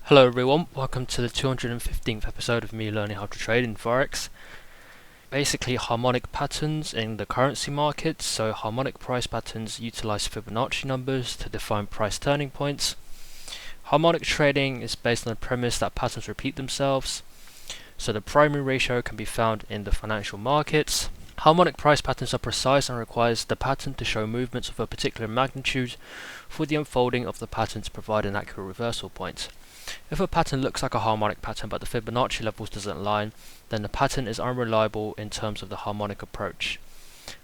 Hello everyone, welcome to the 215th episode of me learning how to trade in Forex. Basically harmonic patterns in the currency market. So harmonic price patterns utilize Fibonacci numbers to define price turning points. Harmonic trading is based on the premise that patterns repeat themselves. So the primary ratio can be found in the financial markets. Harmonic price patterns are precise and requires the pattern to show movements of a particular magnitude for the unfolding of the pattern to provide an accurate reversal point. If a pattern looks like a harmonic pattern but the Fibonacci levels doesn't align, then the pattern is unreliable in terms of the harmonic approach.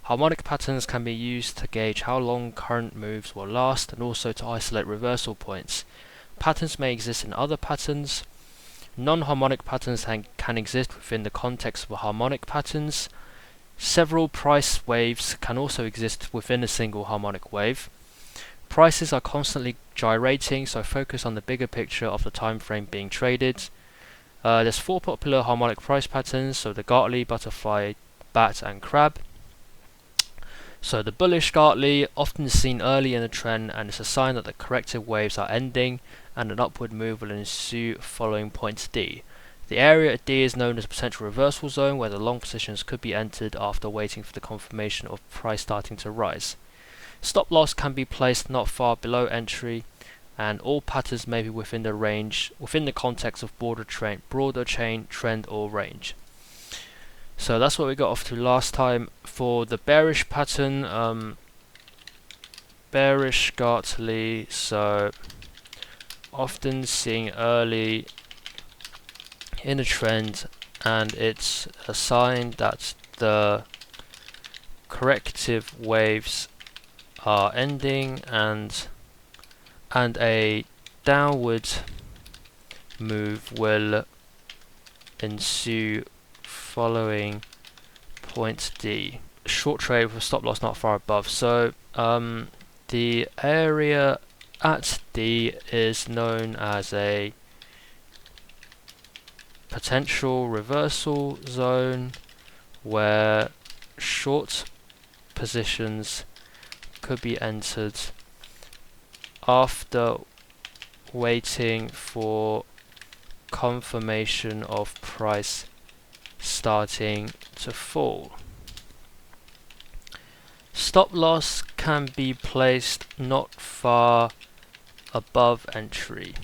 Harmonic patterns can be used to gauge how long current moves will last and also to isolate reversal points. Patterns may exist in other patterns. Non-harmonic patterns can exist within the context of harmonic patterns. Several price waves can also exist within a single harmonic wave. Prices are constantly gyrating, so focus on the bigger picture of the time frame being traded. There's four popular harmonic price patterns, so the Gartley, butterfly, bat and crab. So the bullish Gartley, often seen early in the trend, and it's a sign that the corrective waves are ending and an upward move will ensue following point D. The area at D is known as a potential reversal zone, where the long positions could be entered after waiting for the confirmation of price starting to rise. Stop loss can be placed not far below entry, and all patterns may be within the range, within the context of broader chain, trend or range. So that's what we got off to last time. For the bearish pattern, bearish Gartley, so often seeing early in a trend, and it's a sign that the corrective waves are ending and a downward move will ensue following point D. Short trade with a stop loss not far above. So the area at D is known as a potential reversal zone where short positions could be entered after waiting for confirmation of price starting to fall. Stop loss can be placed not far above entry.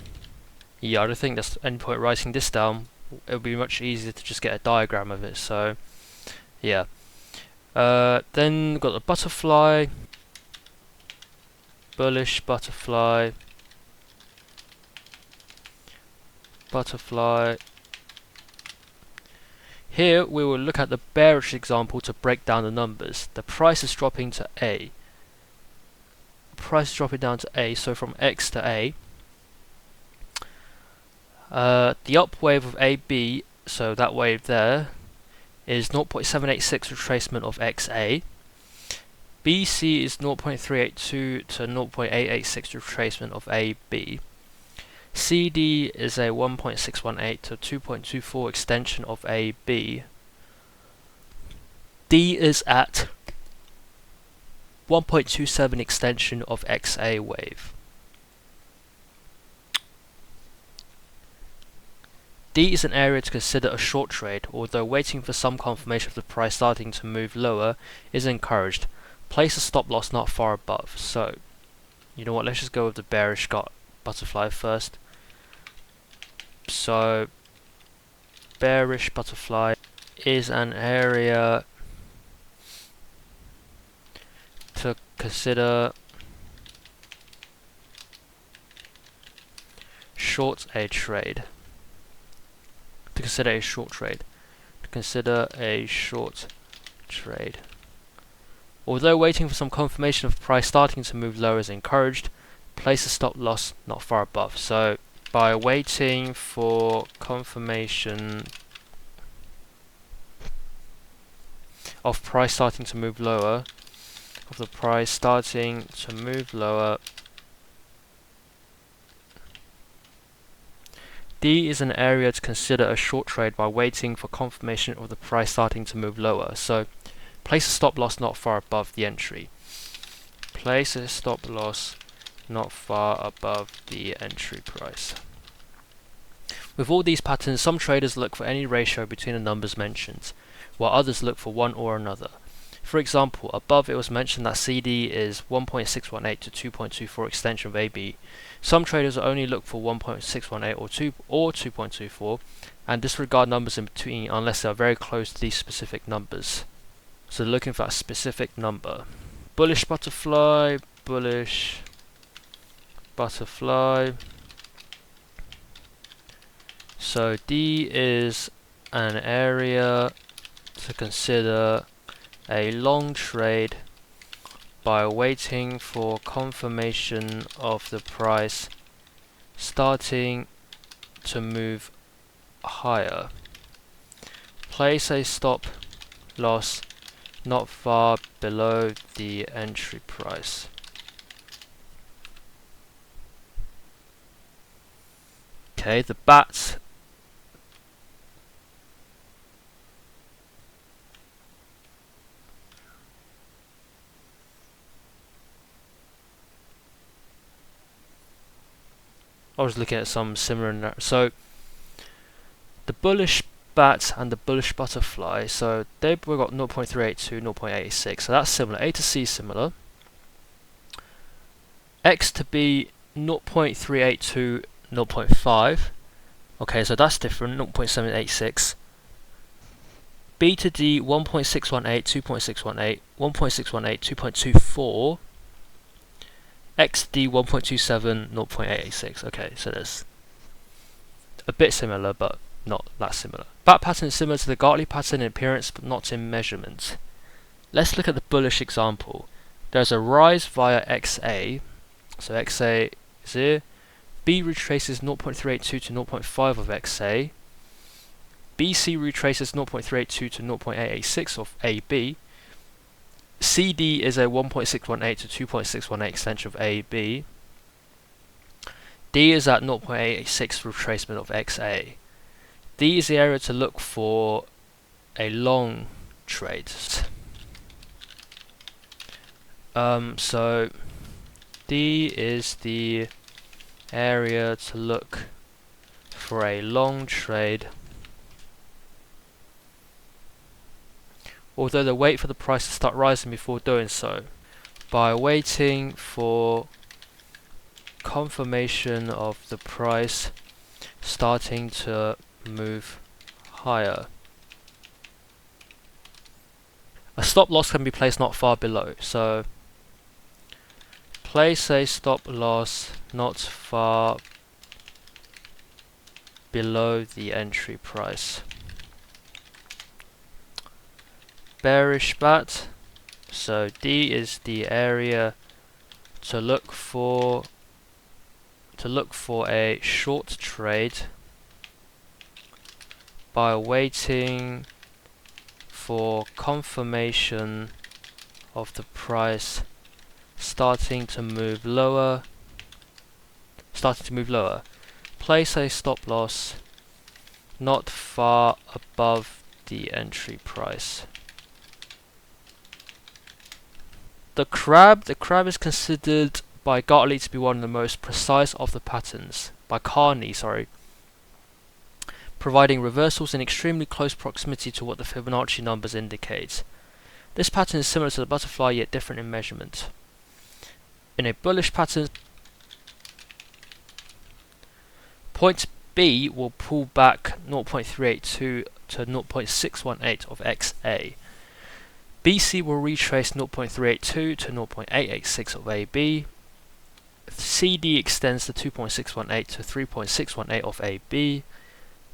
Yeah, I don't think there's any point writing this down. It would be much easier to just get a diagram of it. So yeah. Then we've got the butterfly. Bullish butterfly, butterfly. Here we will look at the bearish example to break down the numbers. The price is dropping to A. Price is dropping down to A, so from X to A. The up wave of AB, so that wave there, is 0.786 retracement of XA. BC is 0.382 to 0.886 retracement of AB. CD is a 1.618 to 2.24 extension of AB. D is at 1.27 extension of XA wave. D is an area to consider a short trade, although waiting for some confirmation of the price starting to move lower is encouraged. Place a stop loss not far above. So, you know what, let's just go with the bearish butterfly first. So, bearish butterfly is an area to consider short a trade. To consider a short trade. To consider a short trade. Although waiting for some confirmation of price starting to move lower is encouraged, place a stop loss not far above. So by waiting for confirmation of price starting to move lower, D is an area to consider a short trade by waiting for confirmation of the price starting to move lower. So place a stop loss not far above the entry. Place a stop loss not far above the entry price. With all these patterns, some traders look for any ratio between the numbers mentioned, while others look for one or another. For example, above it was mentioned that CD is 1.618 to 2.24 extension of AB. Some traders only look for 1.618 or 2.24 and disregard numbers in between unless they are very close to these specific numbers. So they're looking for a specific number. Bullish butterfly, bullish butterfly. So D is an area to consider a long trade by waiting for confirmation of the price starting to move higher. Place a stop loss not far below the entry price. Okay, the bats. I was looking at some similar. So the bullish bat and the bullish butterfly. So they've got 0.382, 0.86. So that's similar. A to C is similar. X to B 0.382, 0.5. Okay, so that's different. 0.786. B to D 1.618, 2.618, 1.618, 2.24. XD 1.27, 0.886. Okay, so there's a bit similar, but not that similar. Bat pattern is similar to the Gartley pattern in appearance, but not in measurement. Let's look at the bullish example. There's a rise via XA, so XA is here. B retraces 0.382 to 0.5 of XA. BC retraces 0.382 to 0.886 of AB. CD is a 1.618 to 2.618 extension of AB. D is at 0.886 retracement of XA. D is the area to look for a long trade. So D is the area to look for a long trade, although they wait for the price to start rising before doing so, by waiting for confirmation of the price starting to move higher. A stop loss can be placed not far below, so place a stop loss not far below the entry price. Bearish bat, so D is the area to look for a short trade by waiting for confirmation of the price starting to move lower. Place a stop loss not far above the entry price. The crab is considered by Gartley to be one of the most precise of the patterns, by Carney, providing reversals in extremely close proximity to what the Fibonacci numbers indicate. This pattern is similar to the butterfly yet different in measurement. In a bullish pattern, point B will pull back 0.382 to 0.618 of XA. BC will retrace 0.382 to 0.886 of AB. CD extends to 2.618 to 3.618 of AB.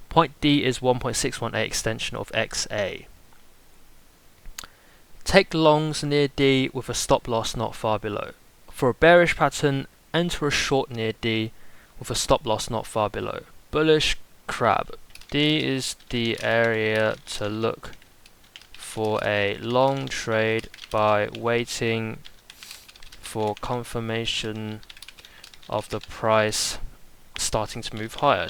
Point D is 1.618 extension of XA. Take longs near D with a stop loss not far below. For a bearish pattern, enter a short near D with a stop loss not far below. Bullish crab. D is the area to look for a long trade by waiting for confirmation of the price starting to move higher.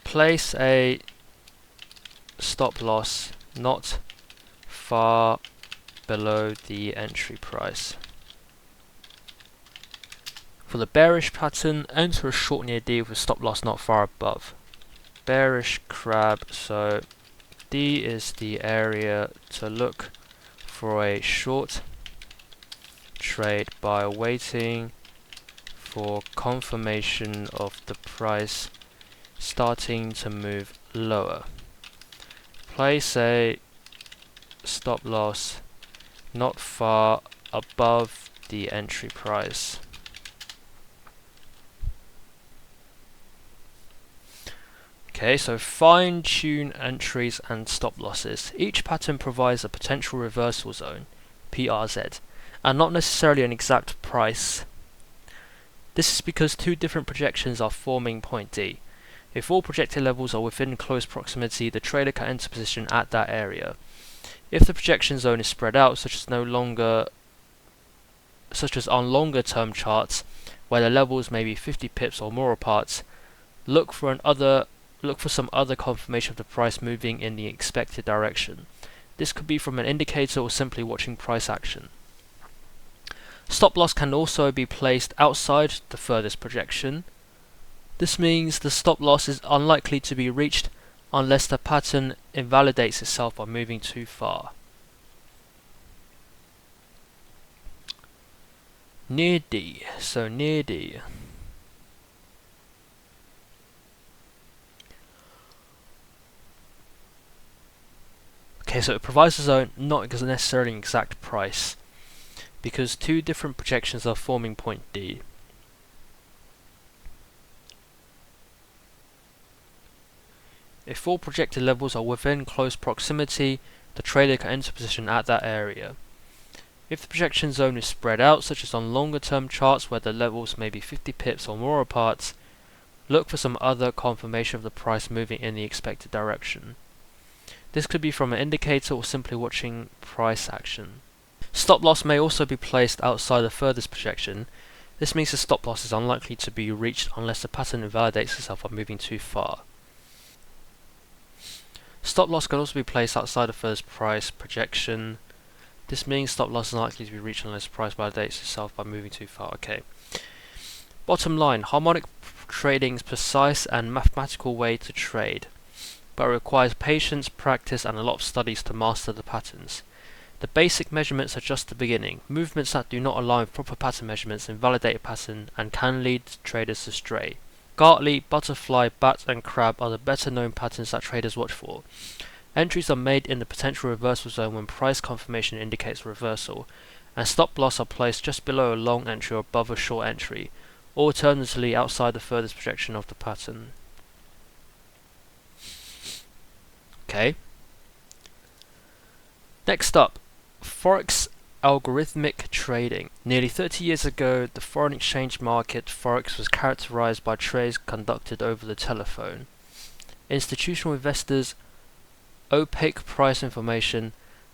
Place a stop loss not far below the entry price. For the bearish pattern, enter a short near D with stop loss not far above. Bearish crab, so D is the area to look for a short trade by waiting for confirmation of the price starting to move lower. Place a stop loss not far above the entry price. Okay, so fine tune entries and stop losses. Each pattern provides a potential reversal zone, PRZ, and not necessarily an exact price. This is because two different projections are forming point D. If all projected levels are within close proximity, the trader can enter position at that area. If the projection zone is spread out, such as on longer term charts, where the levels may be 50 pips or more apart, look for some other confirmation of the price moving in the expected direction. This could be from an indicator or simply watching price action. Stop loss can also be placed outside the furthest projection. This means the stop loss is unlikely to be reached unless the pattern invalidates itself by moving too far. Near D, so near D. Okay, so it provides a zone, not necessarily an exact price, because two different projections are forming point D. If all projected levels are within close proximity, the trader can enter position at that area. If the projection zone is spread out, such as on longer term charts where the levels may be 50 pips or more apart, look for some other confirmation of the price moving in the expected direction. This could be from an indicator or simply watching price action. Stop loss may also be placed outside the furthest projection. This means the stop loss is unlikely to be reached unless the pattern invalidates itself by moving too far. Stop loss can also be placed outside the first price projection. This means stop loss is unlikely to be reached unless the price validates itself by moving too far. Okay. Bottom line, harmonic trading is a precise and mathematical way to trade, but it requires patience, practice, and a lot of studies to master the patterns. The basic measurements are just the beginning. Movements that do not align with proper pattern measurements invalidate a pattern and can lead traders astray. Gartley, butterfly, bat, and crab are the better known patterns that traders watch for. Entries are made in the potential reversal zone when price confirmation indicates reversal, and stop loss are placed just below a long entry or above a short entry, or alternatively outside the furthest projection of the pattern. Okay. Next up, Forex algorithmic trading. Nearly 30 years ago, the foreign exchange market, Forex, was characterized by trades conducted over the telephone. Institutional investors, opaque price information,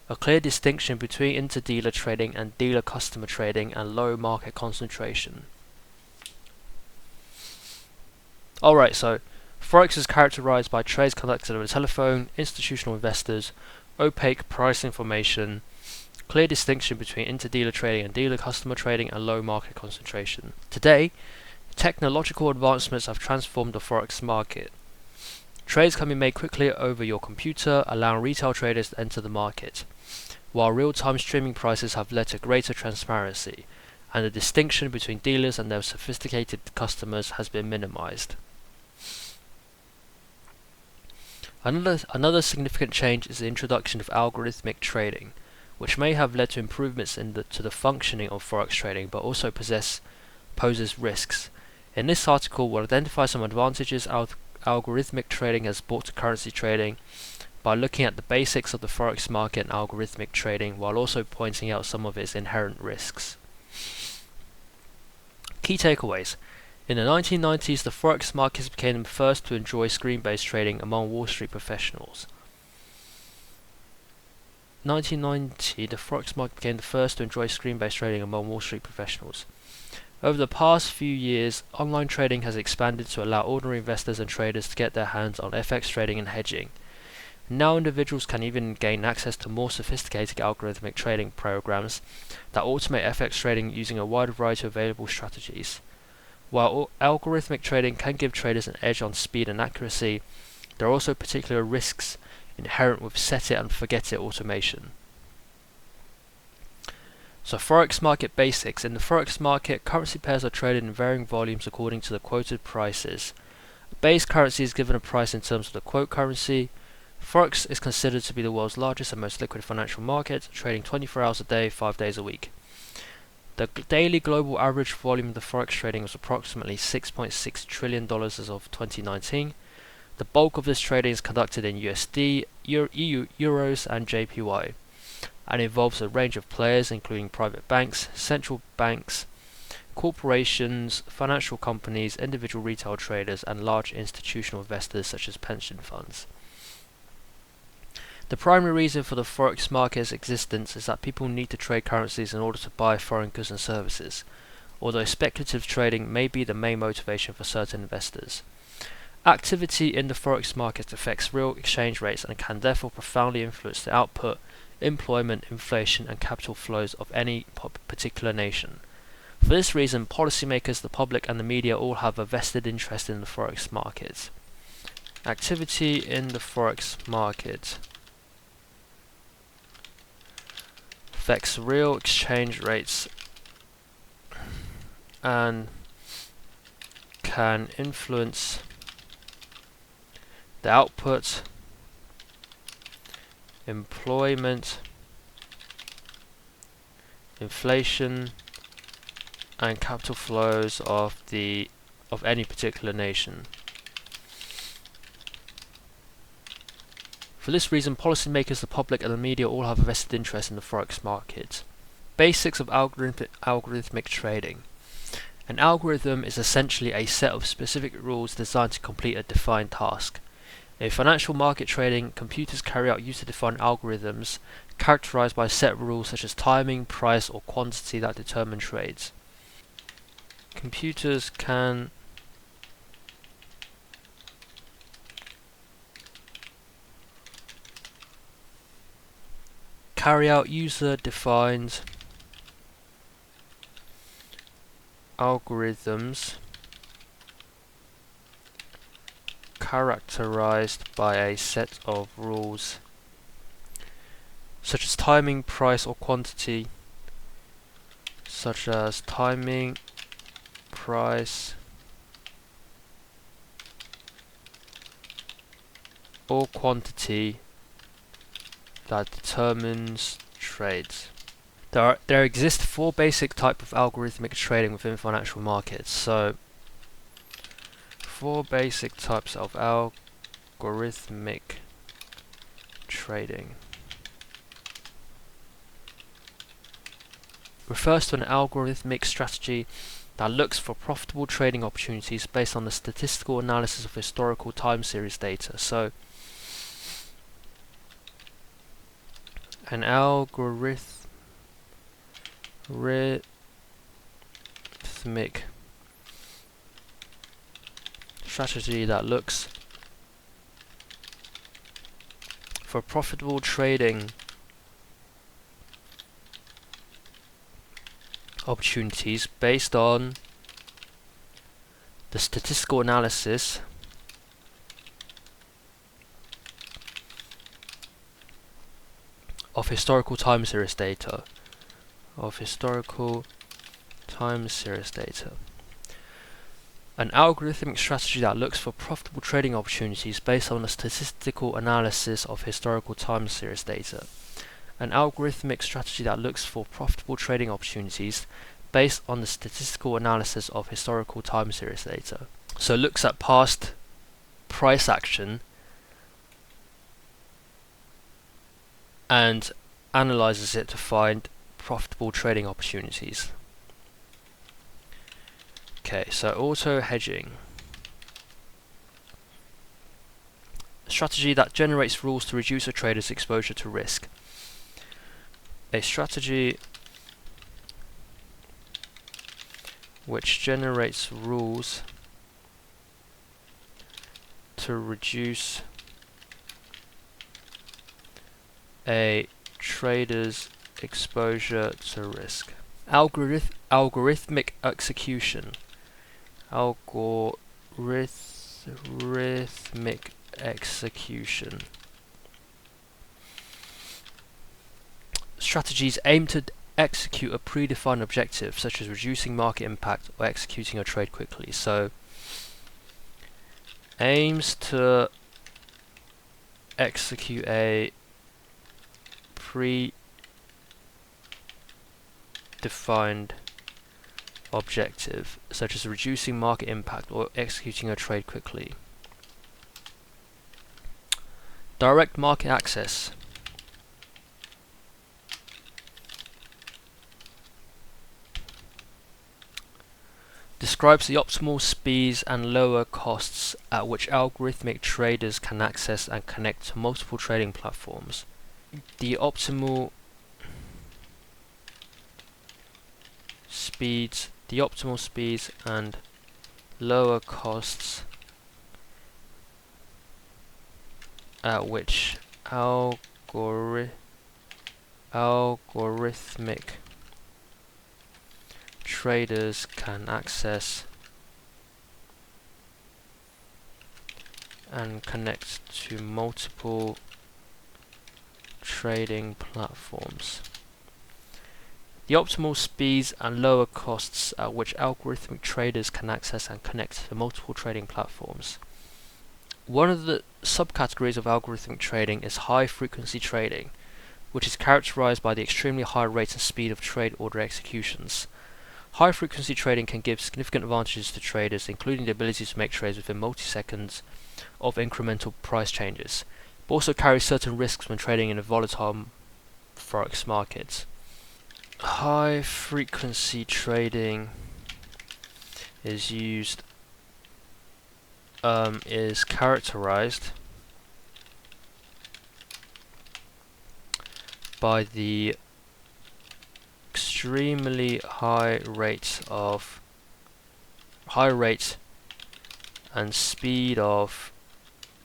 a clear distinction between inter-dealer trading and dealer-customer trading, and low market concentration. Alright, so Forex is characterized by trades conducted over the telephone, institutional investors, opaque price information, clear distinction between inter-dealer trading and dealer-customer trading, and low market concentration. Today, technological advancements have transformed the Forex market. Trades can be made quickly over your computer, allowing retail traders to enter the market, while real-time streaming prices have led to greater transparency, and the distinction between dealers and their sophisticated customers has been minimized. Another significant change is the introduction of algorithmic trading, which may have led to improvements to the functioning of Forex trading, but also poses risks. In this article, we'll identify some advantages algorithmic trading has brought to currency trading by looking at the basics of the Forex market and algorithmic trading, while also pointing out some of its inherent risks. Key takeaways. In the 1990s, the Forex markets became the first to enjoy screen-based trading among Wall Street professionals. 1990, the Forex market became the first to enjoy screen-based trading among Wall Street professionals. Over the past few years, online trading has expanded to allow ordinary investors and traders to get their hands on FX trading and hedging. Now individuals can even gain access to more sophisticated algorithmic trading programs that automate FX trading using a wide variety of available strategies. While algorithmic trading can give traders an edge on speed and accuracy, there are also particular risks inherent with set it and forget it automation. So Forex market basics. In the Forex market, currency pairs are traded in varying volumes according to the quoted prices. A base currency is given a price in terms of the quote currency. Forex is considered to be the world's largest and most liquid financial market, trading 24 hours a day, 5 days a week. The daily global average volume of the Forex trading was approximately $6.6 trillion as of 2019. The bulk of this trading is conducted in USD, Euros and JPY, and involves a range of players including private banks, central banks, corporations, financial companies, individual retail traders, and large institutional investors such as pension funds. The primary reason for the Forex market's existence is that people need to trade currencies in order to buy foreign goods and services, although speculative trading may be the main motivation for certain investors. Activity in the Forex market affects real exchange rates and can therefore profoundly influence the output, employment, inflation, and capital flows of any particular nation. For this reason, policymakers, the public, and the media all have a vested interest in the Forex market. Activity in the Forex market affects real exchange rates and can influence the output, employment, inflation, and capital flows of any particular nation. For this reason, policymakers, the public, and the media all have a vested interest in the Forex market. Basics of algorithmic trading. An algorithm is essentially a set of specific rules designed to complete a defined task. In financial market trading, computers carry out user-defined algorithms characterized by set rules such as timing, price, or quantity that determine trades. Computers can carry out user-defined algorithms characterized by a set of rules such as timing, price, or quantity, such as timing, price, or quantity that determines trades. There exist four basic types of algorithmic trading within financial markets. So, four basic types of algorithmic trading refers to an algorithmic strategy that looks for profitable trading opportunities based on the statistical analysis of historical time series data. So, an algorithmic strategy that looks for profitable trading opportunities based on the statistical analysis of historical time series data. An algorithmic strategy that looks for profitable trading opportunities based on the statistical analysis of historical time series data. An algorithmic strategy that looks for profitable trading opportunities based on the statistical analysis of historical time series data. So it looks at past price action and analyzes it to find profitable trading opportunities. Okay, so auto hedging. A strategy that generates rules to reduce a trader's exposure to risk. A strategy which generates rules to reduce a trader's exposure to risk. Algorithmic execution. algorithmic execution. Strategies aim to execute a predefined objective, such as reducing market impact or executing a trade quickly. So, aims to execute a predefined objective, such as reducing market impact or executing a trade quickly. Direct market access. Describes the optimal speeds and lower costs at which algorithmic traders can access and connect to multiple trading platforms. The optimal speeds and lower costs at which algorithmic traders can access and connect to multiple trading platforms. The optimal speeds and lower costs at which algorithmic traders can access and connect to multiple trading platforms. One of the subcategories of algorithmic trading is high frequency trading, which is characterized by the extremely high rate and speed of trade order executions. High frequency trading can give significant advantages to traders, including the ability to make trades within multi-seconds of incremental price changes, but also carries certain risks when trading in a volatile Forex market. High frequency trading is characterized by the extremely high rate and speed of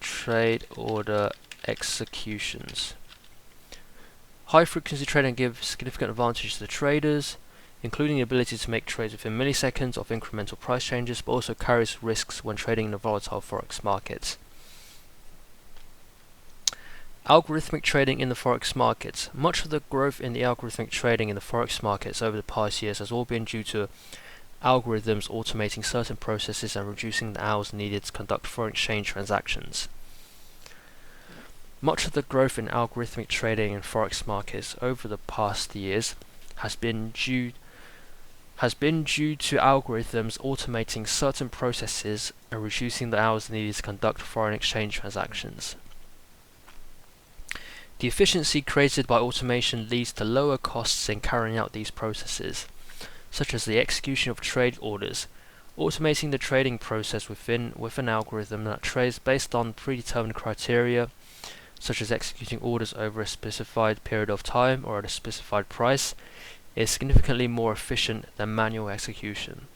trade order executions. High frequency trading gives significant advantage to the traders, including the ability to make trades within milliseconds of incremental price changes, but also carries risks when trading in a volatile Forex market. Algorithmic trading in the Forex markets. Much of the growth in the algorithmic trading in the Forex markets over the past years has all been due to algorithms automating certain processes and reducing the hours needed to conduct foreign exchange transactions. Much of the growth in algorithmic trading in Forex markets over the past years has been due to algorithms automating certain processes and reducing the hours needed to conduct foreign exchange transactions. The efficiency created by automation leads to lower costs in carrying out these processes, such as the execution of trade orders. Automating the trading process with an algorithm that trades based on predetermined criteria, such as executing orders over a specified period of time or at a specified price, is significantly more efficient than manual execution.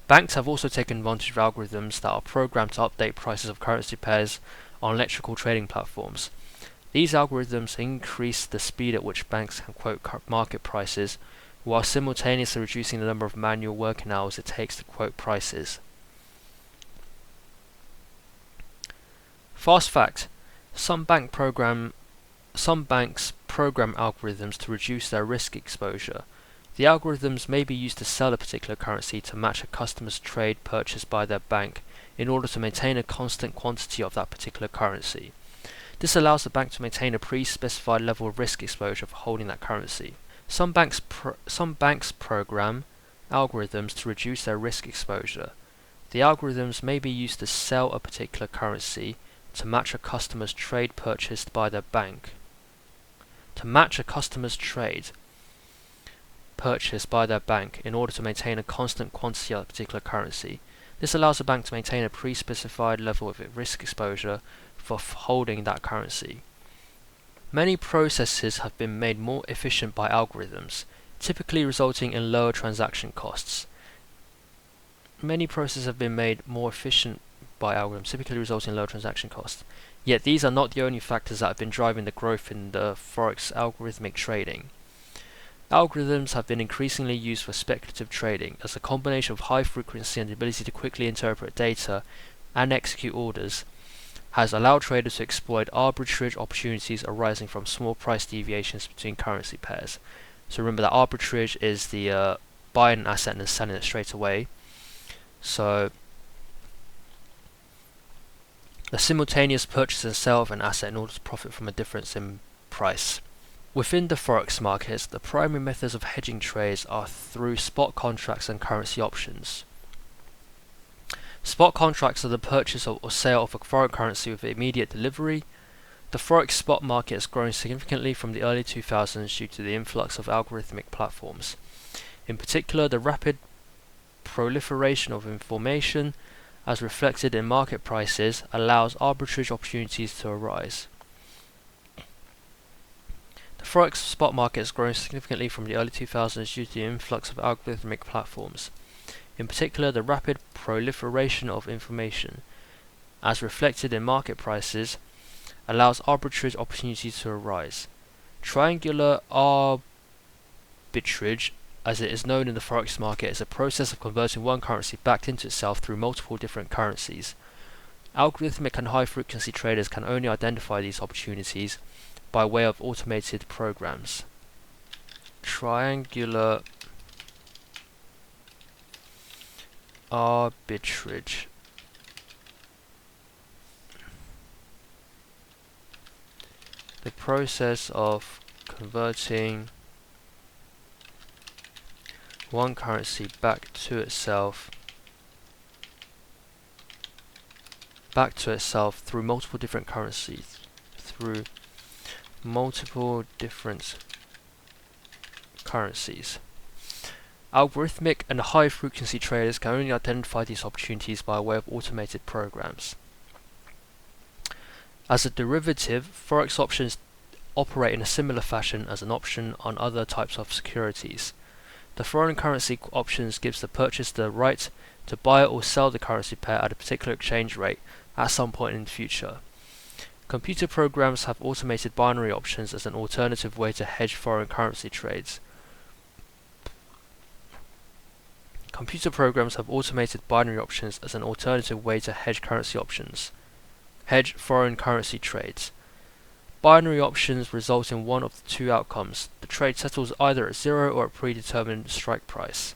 Banks have also taken advantage of algorithms that are programmed to update prices of currency pairs on electrical trading platforms. These algorithms increase the speed at which banks can quote market prices, while simultaneously reducing the number of manual working hours it takes to quote prices. Fast fact: some banks program algorithms to reduce their risk exposure. The algorithms may be used to sell a particular currency to match a customer's trade purchased by their bank in order to maintain a constant quantity of that particular currency. This allows the bank to maintain a pre-specified level of risk exposure for holding that currency. Some banks program algorithms to reduce their risk exposure. The algorithms may be used to sell a particular currency to match a customer's trade purchased by their bank. To match a customer's trade purchased by their bank in order to maintain a constant quantity of that particular currency. This allows the bank to maintain a pre-specified level of risk exposure for holding that currency. Many processes have been made more efficient by algorithms, typically resulting in lower transaction costs. Yet these are not the only factors that have been driving the growth in the Forex algorithmic trading. Algorithms have been increasingly used for speculative trading, as a combination of high frequency and the ability to quickly interpret data and execute orders has allowed traders to exploit arbitrage opportunities arising from small price deviations between currency pairs. So remember that arbitrage is the buying an asset and then selling it straight away. So the simultaneous purchase and sale of an asset in order to profit from a difference in price. Within the Forex markets, the primary methods of hedging trades are through spot contracts and currency options. Spot contracts are the purchase or sale of a foreign currency with immediate delivery. The Forex spot market has grown significantly from the early 2000s due to the influx of algorithmic platforms. In particular, the rapid proliferation of information, as reflected in market prices, allows arbitrage opportunities to arise. The Forex spot market has grown significantly from the early 2000s due to the influx of algorithmic platforms. In particular, the rapid proliferation of information, as reflected in market prices, allows arbitrage opportunities to arise. Triangular arbitrage, as it is known in the Forex market, is a process of converting one currency back into itself through multiple different currencies. Algorithmic and high-frequency traders can only identify these opportunities by way of automated programs. Triangular arbitrage. The process of converting one currency back to itself through multiple different currencies. Algorithmic and high-frequency traders can only identify these opportunities by way of automated programs. As a derivative, Forex options operate in a similar fashion as an option on other types of securities. The foreign currency options gives the purchaser the right to buy or sell the currency pair at a particular exchange rate at some point in the future. Computer programs have automated binary options as an alternative way to hedge foreign currency trades. Computer programs have automated binary options as an alternative way to hedge foreign currency trades. Binary options result in one of the two outcomes. The trade settles either at zero or a predetermined strike price.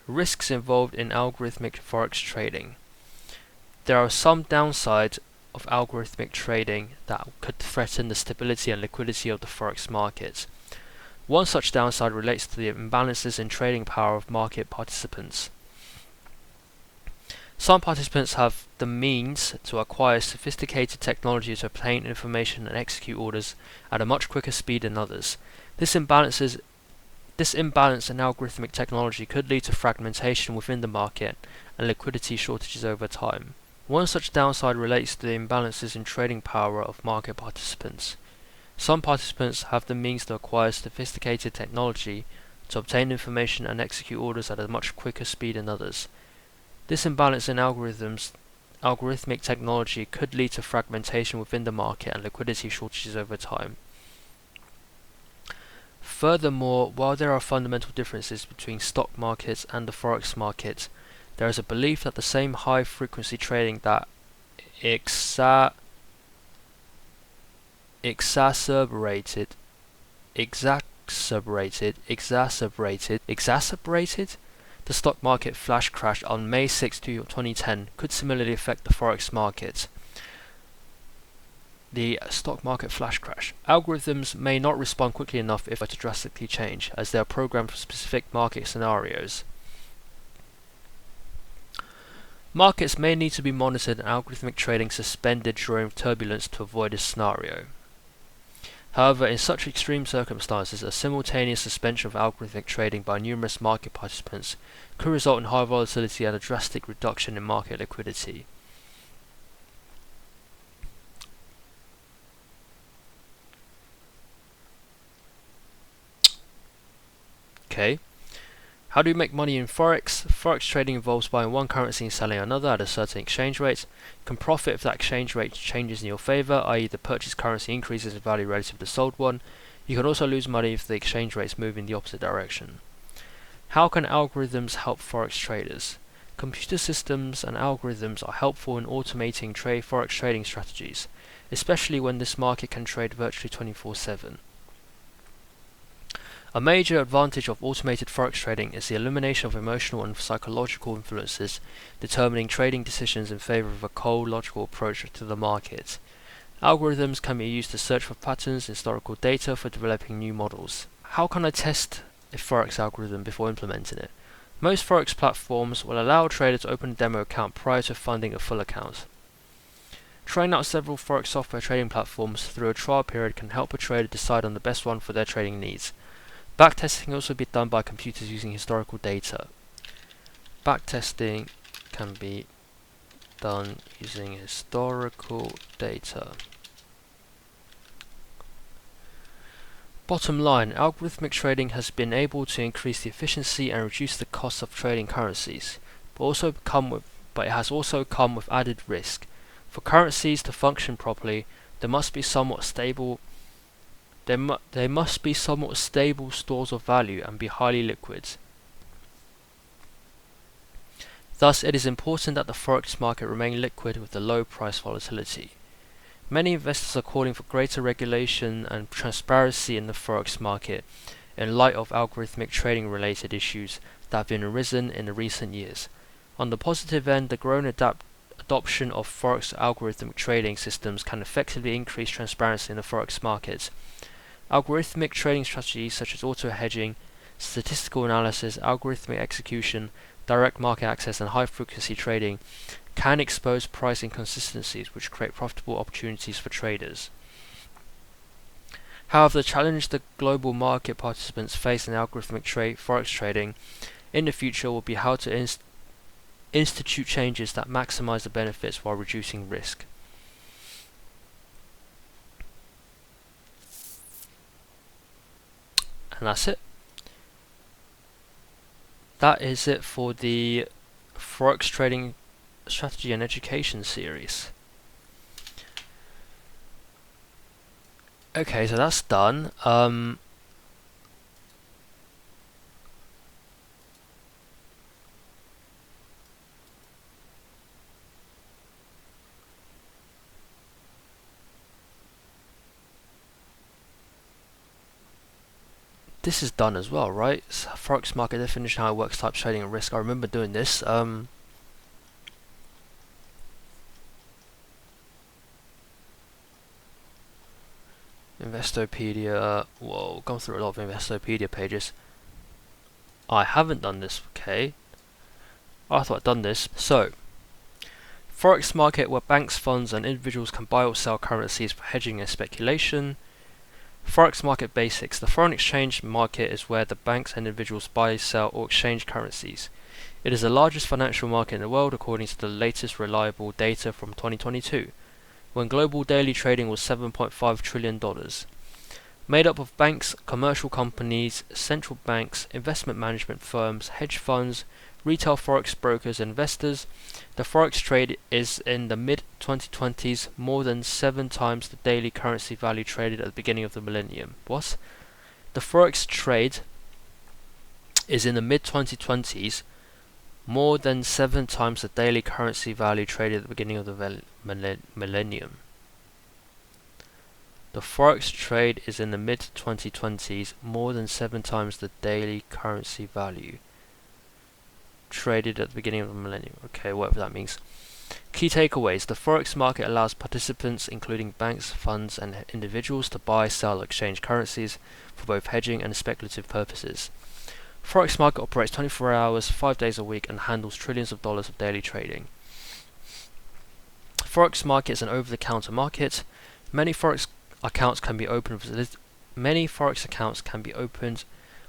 Risks involved in algorithmic Forex trading. There are some downsides of algorithmic trading that could threaten the stability and liquidity of the Forex market. One such downside relates to the imbalances in trading power of market participants. Some participants have the means to acquire sophisticated technology to obtain information and execute orders at a much quicker speed than others. This imbalance in algorithmic technology could lead to fragmentation within the market and liquidity shortages over time. One such downside relates to the imbalances in trading power of market participants. Some participants have the means to acquire sophisticated technology to obtain information and execute orders at a much quicker speed than others. This imbalance in algorithmic technology could lead to fragmentation within the market and liquidity shortages over time. Furthermore, while there are fundamental differences between stock markets and the Forex market, there is a belief that the same high-frequency trading that exacerbated the stock market flash crash on May 6, 2010 could similarly affect the Forex market. The stock market flash crash. Algorithms may not respond quickly enough if to drastically change, as they are programmed for specific market scenarios. Markets may need to be monitored and algorithmic trading suspended during turbulence to avoid this scenario. However, in such extreme circumstances, a simultaneous suspension of algorithmic trading by numerous market participants could result in high volatility and a drastic reduction in market liquidity. Okay. How do you make money in Forex? Forex trading involves buying one currency and selling another at a certain exchange rate. You can profit if that exchange rate changes in your favor, i.e. the purchased currency increases in value relative to the sold one. You can also lose money if the exchange rates move in the opposite direction. How can algorithms help Forex traders? Computer systems and algorithms are helpful in automating Forex trading strategies, especially when this market can trade virtually 24/7. A major advantage of automated Forex trading is the elimination of emotional and psychological influences determining trading decisions in favor of a cold, logical approach to the market. Algorithms can be used to search for patterns in historical data for developing new models. How can I test a Forex algorithm before implementing it? Most Forex platforms will allow a trader to open a demo account prior to funding a full account. Trying out several Forex software trading platforms through a trial period can help a trader decide on the best one for their trading needs. Backtesting can also be done by computers using historical data. Backtesting can be done using historical data. Bottom line, algorithmic trading has been able to increase the efficiency and reduce the cost of trading currencies, but it has also come with added risk. For currencies to function properly, there must be somewhat stable stores of value and be highly liquid. Thus, it is important that the Forex market remain liquid with a low price volatility. Many investors are calling for greater regulation and transparency in the Forex market in light of algorithmic trading related issues that have been arisen in the recent years. On the positive end, the growing adoption of Forex algorithmic trading systems can effectively increase transparency in the Forex market. Algorithmic trading strategies such as auto-hedging, statistical analysis, algorithmic execution, direct market access and high-frequency trading can expose price inconsistencies which create profitable opportunities for traders. However, the challenge the global market participants face in algorithmic Forex trading in the future will be how to institute changes that maximize the benefits while reducing risk. And that's it. That is it for the Forex trading strategy and education series. Okay, so that's done. This is done as well, right? Forex market definition, how it works, types trading and risk. I remember doing this. Investopedia. Whoa, gone through a lot of Investopedia pages. I haven't done this. Okay. I thought I'd done this. So, Forex market where banks, funds, and individuals can buy or sell currencies for hedging and speculation. Forex market basics. The foreign exchange market is where the banks and individuals buy, sell, or exchange currencies. It is the largest financial market in the world according to the latest reliable data from 2022, when global daily trading was $7.5 trillion. Made up of banks, commercial companies, central banks, investment management firms, hedge funds, retail Forex brokers, and investors, the Forex trade is in the mid-2020s more than 7 times the daily currency value traded at the beginning of the millennium. What? The Forex trade is in the mid-2020s more than 7 times the daily currency value traded at the beginning of the millennium. The Forex trade is in the mid-2020s more than 7 times the daily currency value traded at the beginning of the millennium. Okay, whatever that means. Key takeaways. The Forex market allows participants, including banks, funds, and individuals, to buy, sell, or exchange currencies for both hedging and speculative purposes. Forex market operates 24 hours, 5 days a week, and handles trillions of dollars of daily trading. Forex market is an over-the-counter market. Many Forex accounts can be opened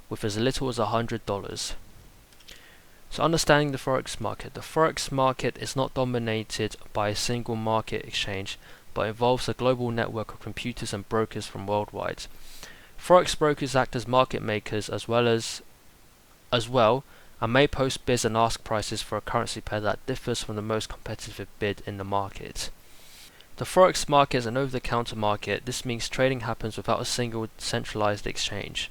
with as little as $100. So understanding the Forex market. The Forex market is not dominated by a single market exchange, but involves a global network of computers and brokers from worldwide. Forex brokers act as market makers as well as as well, and may post bids and ask prices for a currency pair that differs from the most competitive bid in the market. The Forex market is an over-the-counter market. This means trading happens without a single centralized exchange.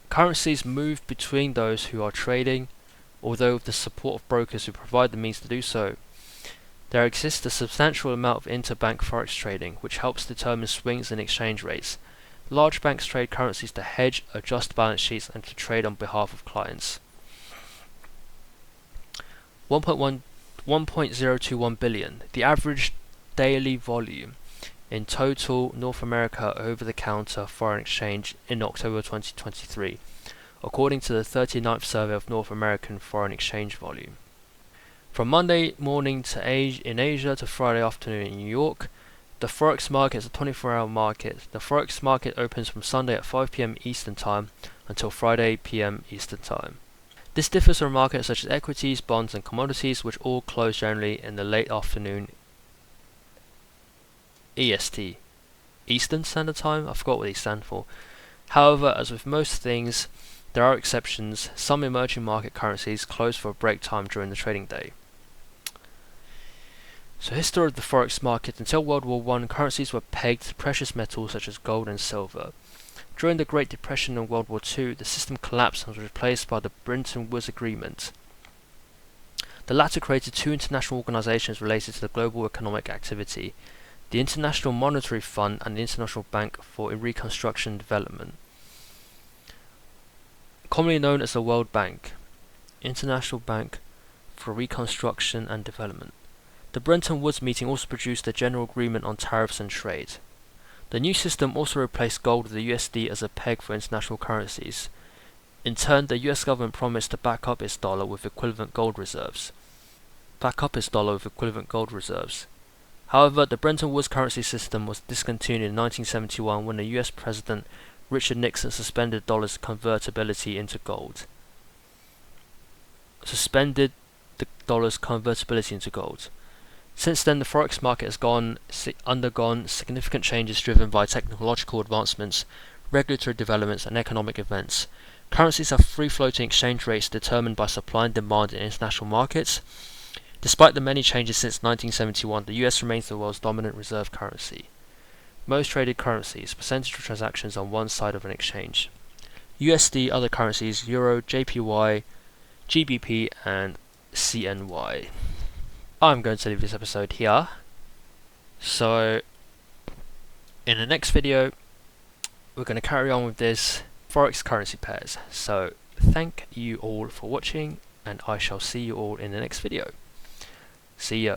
Currencies move between those who are trading, although with the support of brokers who provide the means to do so. There exists a substantial amount of interbank forex trading, which helps determine swings in exchange rates. Large banks trade currencies to hedge, adjust balance sheets, and to trade on behalf of clients. 1.021 billion, the average daily volume in total North America over-the-counter foreign exchange in October 2023, according to the 39th survey of North American foreign exchange volume. From Monday morning in Asia to Friday afternoon in New York, the Forex market is a 24-hour market. The Forex market opens from Sunday at 5 p.m. Eastern Time until Friday p.m. Eastern Time. This differs from markets such as equities, bonds, and commodities, which all close generally in the late afternoon EST, Eastern Standard Time. I forgot what these stand for. However, as with most things, there are exceptions. Some emerging market currencies close for a break time during the trading day. So, history of the Forex market. Until World War I, currencies were pegged to precious metals such as gold and silver. During the Great Depression and World War II, the system collapsed and was replaced by the Bretton Woods Agreement. The latter created two international organizations related to the global economic activity: the International Monetary Fund and the International Bank for Reconstruction and Development, commonly known as the World Bank. International Bank for Reconstruction and Development. The Bretton Woods meeting also produced a general agreement on tariffs and trade. The new system also replaced gold with the USD as a peg for international currencies. In turn, the US government promised to back up its dollar with equivalent gold reserves. However, the Bretton Woods currency system was discontinued in 1971 when the US President Richard Nixon suspended the dollar's convertibility into gold. Since then, the Forex market has undergone significant changes driven by technological advancements, regulatory developments, and economic events. Currencies have free-floating exchange rates determined by supply and demand in international markets. Despite the many changes since 1971, the US remains the world's dominant reserve currency. Most traded currencies, percentage of transactions on one side of an exchange. USD, other currencies, Euro, JPY, GBP, and CNY. I'm going to leave this episode here. So, in the next video, we're going to carry on with this Forex currency pairs. So, thank you all for watching, and I shall see you all in the next video. See ya.